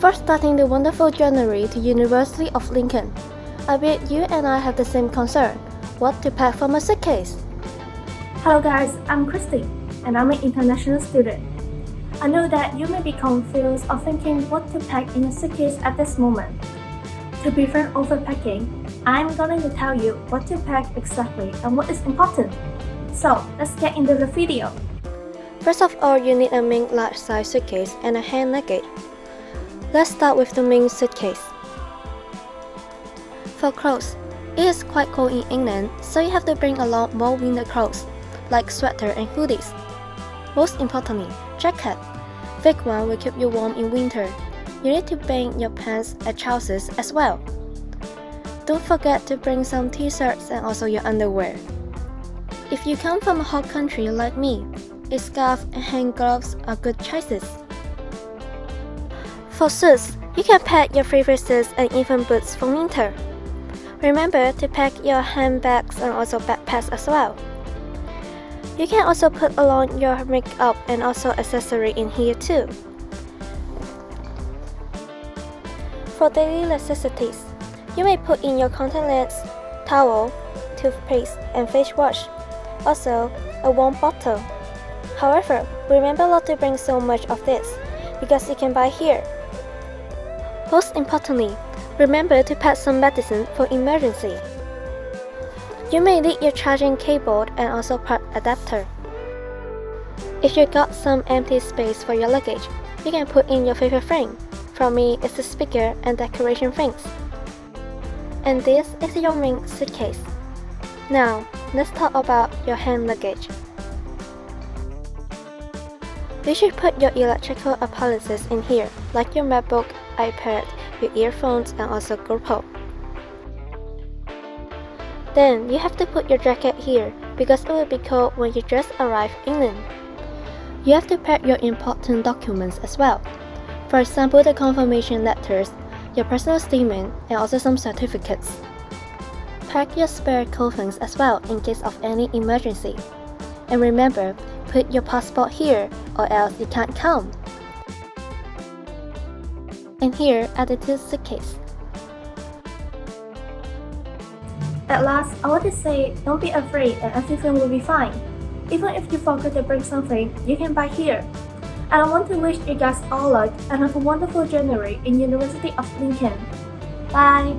Before starting the wonderful journey to University of Lincoln, I bet you and I have the same concern: what to pack for my suitcase. Hello guys, I'm Christy, and I'm an international student. I know that you may be confused or thinking what to pack in your suitcase at this moment. To prevent overpacking, I'm going to tell you what to pack exactly and what is important. So, let's get into the video. First of all, you need a main large size suitcase and a hand luggage. Let's start with the main suitcase. For clothes, it is quite cold in England, so you have to bring along more winter clothes, like sweater and hoodies. Most importantly, jacket. Thick one will keep you warm in winter. You need to bring your pants and trousers as well. Don't forget to bring some t-shirts and also your underwear. If you come from a hot country like me, a scarf and hand gloves are good choices. For suits, you can pack your favorite suits and even boots for winter. Remember to pack your handbags and also backpacks as well. You can also put along your makeup and also accessory in here too. For daily necessities, you may put in your contact lens, towel, toothpaste, and face wash. Also, a warm bottle. However, remember not to bring so much of this, because you can buy here. Most importantly, remember to pack some medicine for emergency. You may need your charging cable and also plug adapter. If you got some empty space for your luggage, you can put in your favorite thing. For me, it's the speaker and decoration things. And this is your main suitcase. Now, let's talk about your hand luggage. You should put your electrical appliances in here, like your MacBook, iPad, your earphones, and also GoPro. Then, you have to put your jacket here, because it will be cold when you just arrive in England. You have to pack your important documents as well. For example, the confirmation letters, your personal statement, and also some certificates. Pack your spare clothing as well in case of any emergency. And remember, put your passport here or else you can't come. And here are the two suitcases. At last, I want to say, don't be afraid and everything will be fine. Even if you forget to bring something, you can buy here. And I want to wish you guys all luck and have a wonderful journey in University of Lincoln. Bye!